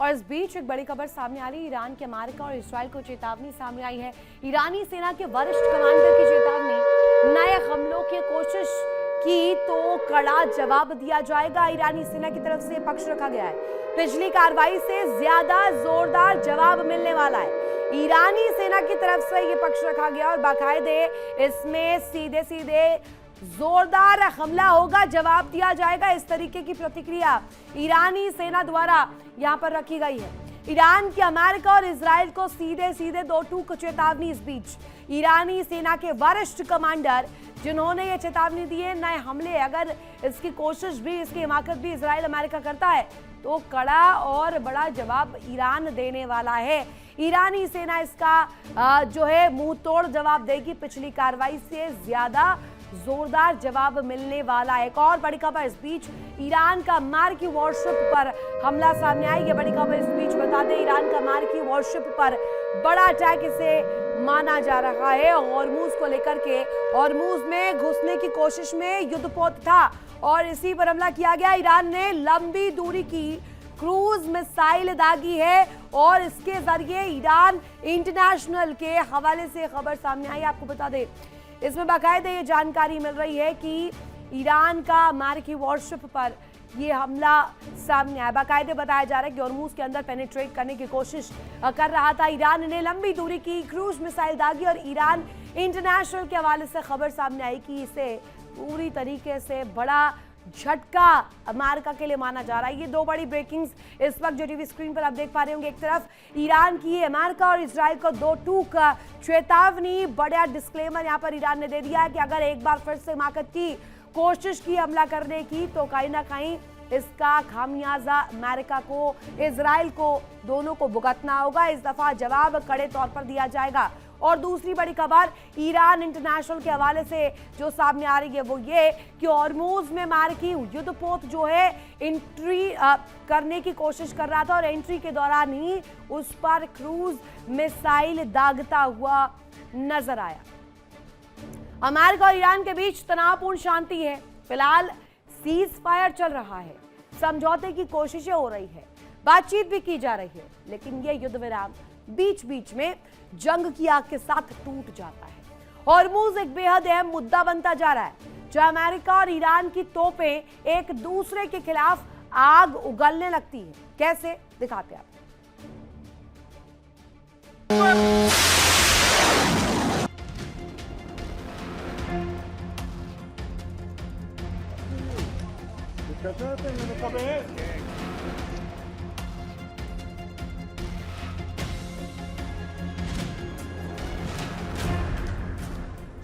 और इस बीच एक बड़ी खबर सामने आ रही है। ईरान के अमेरिका और इजराइल को चेतावनी सामने आई है। ईरानी सेना के वरिष्ठ कमांडर की चेतावनी, नए हमलों की कोशिश की तो कड़ा जवाब दिया जाएगा। ईरानी सेना की तरफ से पक्ष रखा गया है, पिछली कार्रवाई से ज्यादा जोरदार जवाब मिलने वाला है। ईरानी सेना की तरफ से ये पक्ष रखा गया और बाकायदे इसमें सीधे सीधे जोरदार हमला होगा, जवाब दिया जाएगा। इस तरीके की प्रतिक्रिया ईरानी सेना द्वारा यहां पर रखी गई है। ईरान की अमेरिका और इजराइल को सीधे सीधे दो टूक चेतावनी। इस बीच ईरानी सेना के वरिष्ठ कमांडर जिन्होंने ये चेतावनी दी है, नए हमले अगर इसकी कोशिश भी, इसकी हिमाकत भी इजराइल अमेरिका करता है तो कड़ा और बड़ा जवाब ईरान देने वाला है। ईरानी सेना इसका जो है मुंह तोड़ जवाब देगी। पिछली कार्रवाई से ज्यादा जोरदार जवाब मिलने वाला है। एक और बड़ी खबर इस बीच, ईरान का अमेरिकी वॉरशिप पर हमला सामने आई है। बड़ी खबर इस बीच बता दें, ईरान का अमेरिकी वॉरशिप पर बड़ा अटैक इसे माना जा रहा है। हॉर्मूज को लेकर के, हॉर्मूज में घुसने की कोशिश में युद्धपोत था और इसी पर हमला किया गया। ईरान ने लंबी दूरी की क्रूज मिसाइल दागी है और इसके जरिए ईरान इंटरनेशनल के हवाले से खबर सामने आई। आपको बता दें, इसमें बाकायदे ये जानकारी मिल रही है कि ईरान का अमेरिकी वॉरशिप पर यह हमला सामने आया। बाकायदे बताया जा रहा है कि हॉर्मूज के अंदर पेनिट्रेट करने की कोशिश कर रहा था। ईरान ने लंबी दूरी की क्रूज मिसाइल दागी और ईरान इंटरनेशनल के हवाले से खबर सामने आई कि इसे पूरी तरीके से बड़ा झटका अमेरिका के लिए माना जा रहा है। ये दो बड़ी ब्रेकिंग्स इस वक्त जो टीवी स्क्रीन पर आप देख पा रहे होंगे। एक तरफ ईरान की अमेरिका और इजराइल को दो टूक चेतावनी, बड़ा डिस्क्लेमर यहाँ पर ईरान ने दे दिया है कि अगर एक बार फिर से हिमाकत की कोशिश की हमला करने की तो कहीं ना कहीं इसका खामियाजा अमेरिका को, इजराइल को, दोनों को भुगतना होगा। इस दफा जवाब कड़े तौर पर दिया जाएगा। और दूसरी बड़ी खबर ईरान इंटरनेशनल के हवाले से जो सामने आ रही है वो ये कि हॉर्मूज में अमेरिकी युद्धपोत जो है एंट्री करने की कोशिश कर रहा था और एंट्री के दौरान ही उस पर क्रूज मिसाइल दागता हुआ नजर आया। अमेरिका और ईरान के बीच तनावपूर्ण शांति है। फिलहाल सीज फायर चल रहा है, समझौते की कोशिशें हो रही है, बातचीत भी की जा रही है, लेकिन यह युद्ध विराम बीच बीच में जंग की आग के साथ टूट जाता है। हॉर्मूज एक बेहद अहम मुद्दा बनता जा रहा है, जहां अमेरिका और ईरान की तोपें एक दूसरे के खिलाफ आग उगलने लगती है। कैसे, दिखाते हैं आप।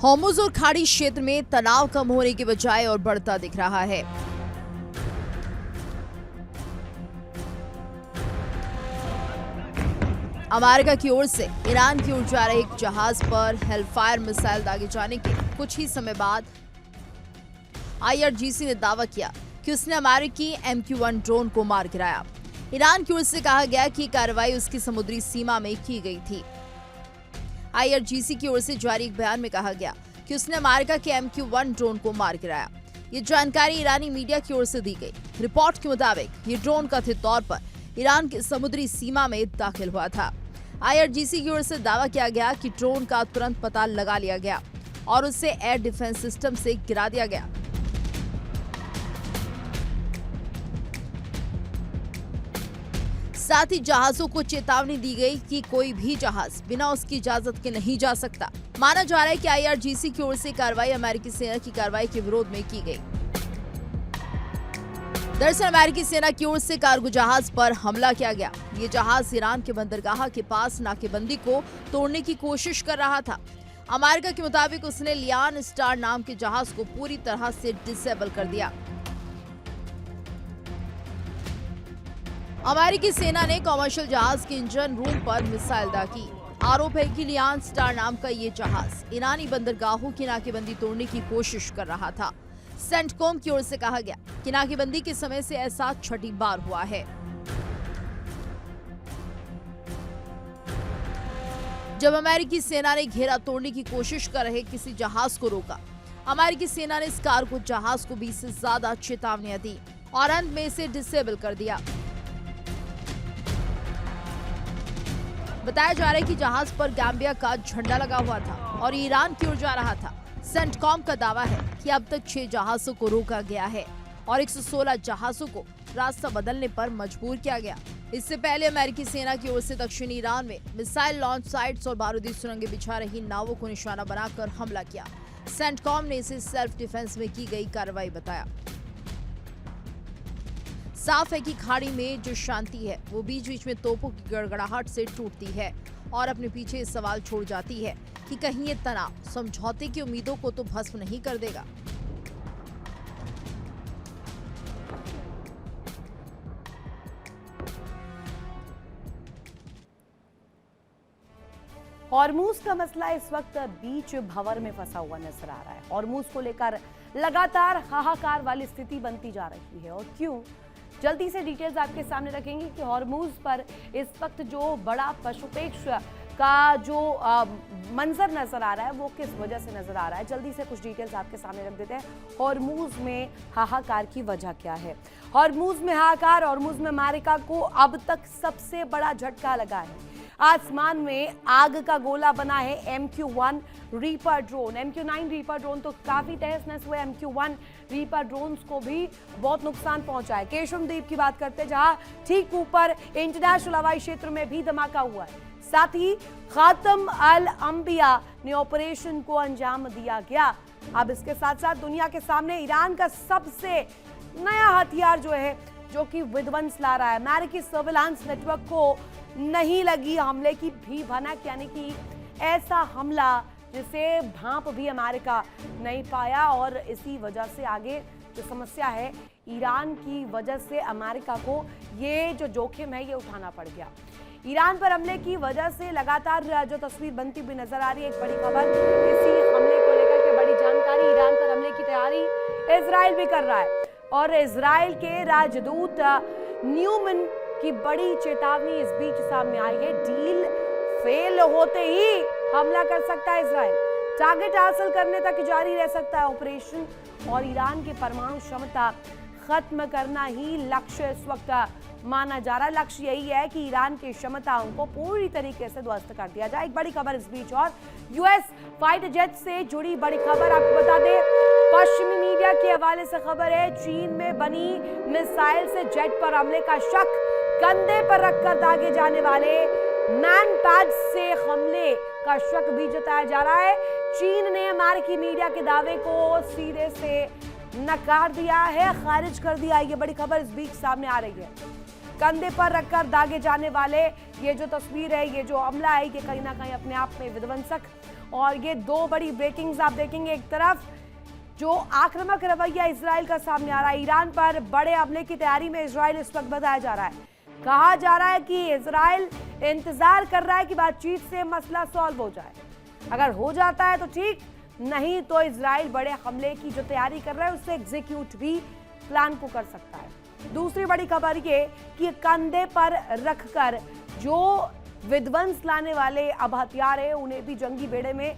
हॉर्मुज और खाड़ी क्षेत्र में तनाव कम होने के बजाय और बढ़ता दिख रहा है। अमेरिका की ओर से ईरान की ओर जा रहे एक जहाज पर हेलफायर मिसाइल दागे जाने के कुछ ही समय बाद IRGC ने दावा किया कि उसने अमेरिकी MQ-1 ड्रोन को मार गिराया। ईरान की ओर से कहा गया कि कार्रवाई उसकी समुद्री सीमा में की गई थी। IRGC की ओर से जारी एक बयान में कहा गया कि उसने अमेरिका के MQ-1 ड्रोन को मार गिराया। ये जानकारी ईरानी मीडिया की ओर से दी गई। रिपोर्ट के मुताबिक ये ड्रोन कथित तौर पर ईरान की समुद्री सीमा में दाखिल हुआ था। IRGC की ओर से दावा किया गया कि ड्रोन का तुरंत पता लगा लिया गया और उसे एयर डिफेंस सिस्टम से गिरा दिया गया। साथ ही जहाजों को चेतावनी दी गई कि कोई भी जहाज बिना उसकी इजाजत के नहीं जा सकता। माना जा रहा है कि IRGC की ओर से कार्रवाई अमेरिकी सेना की कार्रवाई के विरोध में की गई। दरअसल अमेरिकी सेना की ओर से कार्गो जहाज पर हमला किया गया। ये जहाज ईरान के बंदरगाह के पास नाकेबंदी को तोड़ने की कोशिश कर रहा था। अमेरिका के मुताबिक उसने लियान स्टार नाम के जहाज को पूरी तरह से डिसेबल कर दिया। अमेरिकी सेना ने कमर्शियल जहाज के इंजन रूम पर मिसाइल दागी। आरोप है कि लियान स्टार नाम का ये जहाज ईरानी बंदरगाहों की नाकेबंदी तोड़ने की कोशिश कर रहा था। सेंटकॉम की ओर से कहा गया कि नाकेबंदी के समय से ऐसा छठी बार हुआ है। जब अमेरिकी सेना ने घेरा तोड़ने की कोशिश कर रहे किसी जहाज को रोका, अमेरिकी सेना ने इस कार्गो जहाज को 20 से ज्यादा चेतावनियां दी और अंत में इसे डिसेबल कर दिया। बताया जा रहा है कि जहाज पर गैम्बिया का झंडा लगा हुआ था और ईरान की ओर जा रहा था। सेंटकॉम का दावा है कि अब तक 6 जहाजों को रोका गया है और 116 जहाजों को रास्ता बदलने पर मजबूर किया गया। इससे पहले अमेरिकी सेना की ओर से दक्षिणी ईरान में मिसाइल लॉन्च साइट्स और बारूदी सुरंगें बिछा रही नावों को निशाना बनाकर हमला किया। सेंटकॉम ने इसे सेल्फ डिफेंस में की गई कार्रवाई बताया। साफ है कि खाड़ी में जो शांति है वो बीच बीच में तोपों की गड़गड़ाहट से टूटती है और अपने पीछे सवाल छोड़ जाती है कि कहीं ये तनाव समझौते की उम्मीदों को तो भस्म नहीं कर देगा। हॉर्मूज का मसला इस वक्त बीच भंवर में फंसा हुआ नजर आ रहा है। हॉर्मूज को लेकर लगातार हाहाकार वाली स्थिति बनती जा रही है। और क्यों, जल्दी से डिटेल्स आपके सामने रखेंगे कि हॉर्मूज पर इस वक्त जो बड़ा पशुपेक्ष का जो मंजर नजर आ रहा है वो किस वजह से नजर आ रहा है, जल्दी से कुछ डिटेल्स आपके सामने रख देते हैं। हॉर्मूज में हाहाकार की वजह क्या है? हॉर्मूज में हाहाकार, हॉर्मूज में अमेरिका को अब तक सबसे बड़ा झटका लगा है। आसमान में आग का गोला बना है MQ-1 reaper drone. MQ-9 reaper drone तो काफी तहस नहस हुए, MQ-1 रीपर ड्रोन्स को भी बहुत नुकसान पहुंचा है। केशम द्वीप की बात करते हैं, जहां ठीक ऊपर इंटरनेशनल हवाई क्षेत्र में भी धमाका हुआ है। साथ ही खातम अल अंबिया ने ऑपरेशन को अंजाम दिया गया। अब इसके साथ साथ दुनिया के सामने ईरान का सबसे नया हथियार जो है, जो कि विध्वंस ला रहा है। अमेरिकी सर्विलांस नेटवर्क को नहीं लगी हमले की भी भनक, यानी कि ऐसा हमला जिसे भांप भी अमेरिका नहीं पाया। और इसी वजह से आगे जो समस्या है, ईरान की वजह से अमेरिका को ये जो जोखिम है ये उठाना पड़ गया। ईरान पर हमले की वजह से लगातार जो तस्वीर बनती हुई नजर आ रही है। एक बड़ी खबर इसी हमले को लेकर के, बड़ी जानकारी, ईरान पर हमले की तैयारी इजराइल भी कर रहा है और इजराइल के राजदूत न्यूमन की बड़ी चेतावनी इस बीच सामने आई है। डील फेल होते ही हमला कर सकता है इजराइल, टारगेट हासिल करने तक जारी रह सकता है ऑपरेशन और ईरान की परमाणु क्षमता खत्म करना ही लक्ष्य इस वक्त माना जा रहा है। लक्ष्य यही है कि ईरान की क्षमताओं को पूरी तरीके से ध्वस्त कर दिया जाए। एक बड़ी खबर इस बीच, और यूएस फाइटर जेट से जुड़ी बड़ी खबर आपको बता दें, पश्चिमी मीडिया के हवाले से खबर है, चीन में बनी मिसाइल से जेट पर हमले का शक, कंधे पर रखकर दागे जाने वाले मैन पैड से हमले का शक भी जताया जा रहा है। चीन ने अमेरिकी मीडिया के दावे को सीधे से नकार दिया है, खारिज कर दिया। ये बड़ी खबर इस बीच सामने आ रही है। कंधे पर रखकर दागे जाने वाले ये जो तस्वीर है, ये जो हमला है, ये कहीं ना कहीं अपने आप में विध्वंसक। और ये दो बड़ी ब्रेकिंग्स आप देखेंगे। एक तरफ जो आक्रामक रवैया इजराइल का सामने आ रहा है, ईरान पर बड़े हमले की तैयारी में इजराइल इस वक्त बताया जा रहा है। कहा जा रहा है कि इजराइल इंतजार कर रहा है कि बातचीत से मसला सॉल्व हो जाए। अगर हो जाता है तो ठीक, नहीं तो इजराइल बड़े हमले की जो तैयारी कर रहा है उससे एग्जीक्यूट भी प्लान को कर सकता है। दूसरी बड़ी खबर ये कि कंधे पर रखकर जो विध्वंस लाने वाले अब हथियार है, उन्हें भी जंगी बेड़े में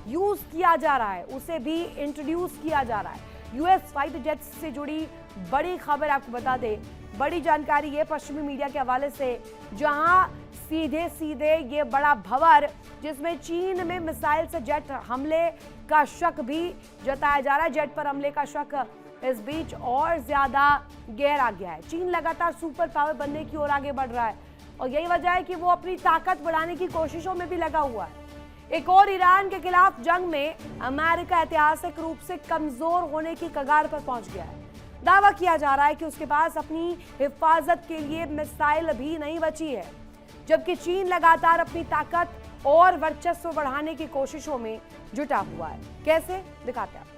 यूज किया जा रहा है, उसे भी इंट्रोड्यूस किया जा रहा है। यूएस फाइटर जेट्स से जुड़ी बड़ी खबर आपको बता दें, बड़ी जानकारी ये पश्चिमी मीडिया के हवाले से, जहां सीधे सीधे ये बड़ा भंवर जिसमें चीन में मिसाइल से जेट हमले का शक भी जताया जा रहा है। जेट पर हमले का शक इस बीच और ज्यादा गहरा गया है। चीन लगातार सुपर पावर बनने की ओर आगे बढ़ रहा है और यही वजह है कि वो अपनी ताकत बढ़ाने की कोशिशों में भी लगा हुआ है। एक और ईरान के खिलाफ जंग में अमेरिका ऐतिहासिक रूप से कमजोर होने की कगार पर पहुंच गया है। दावा किया जा रहा है कि उसके पास अपनी हिफाजत के लिए मिसाइल भी नहीं बची है, जबकि चीन लगातार अपनी ताकत और वर्चस्व बढ़ाने की कोशिशों में जुटा हुआ है। कैसे, दिखाते हैं।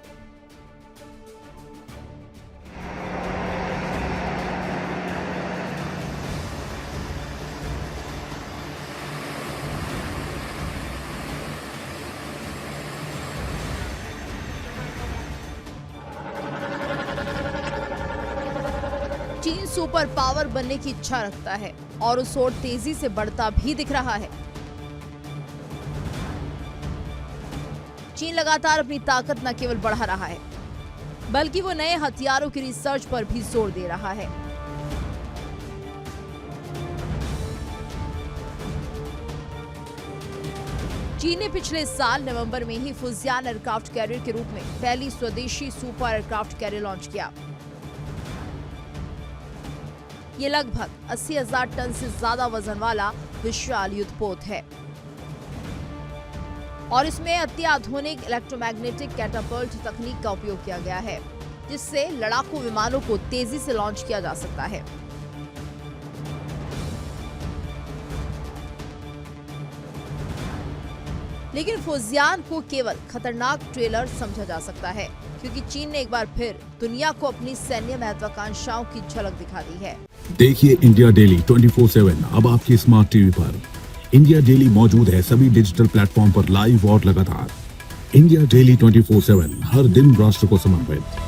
चीन सुपर पावर बनने की इच्छा रखता है और उस ओर तेजी से बढ़ता भी दिख रहा है। चीन लगातार अपनी ताकत न केवल बढ़ा रहा है, बल्कि वो नए हथियारों की रिसर्च पर भी जोर दे रहा है। चीन ने पिछले साल नवंबर में ही फुजियान एयरक्राफ्ट कैरियर के रूप में पहली स्वदेशी सुपर एयरक्राफ्ट कैरियर लॉन्च किया। ये लगभग 80,000 टन से ज्यादा वजन वाला विशाल युद्धपोत है और इसमें अत्याधुनिक इलेक्ट्रोमैग्नेटिक कैटापल्ट तकनीक का उपयोग किया गया है, जिससे लड़ाकू विमानों को तेजी से लॉन्च किया जा सकता है। लेकिन फुजियान को केवल खतरनाक ट्रेलर समझा जा सकता है, क्योंकि चीन ने एक बार फिर दुनिया को अपनी सैन्य महत्वाकांक्षाओं की झलक दिखा दी है। देखिए इंडिया डेली 24/7 अब आपकी स्मार्ट टीवी पर। इंडिया डेली मौजूद है सभी डिजिटल प्लेटफॉर्म पर लाइव और लगातार। इंडिया डेली 24/7 हर दिन राष्ट्र को समर्पित।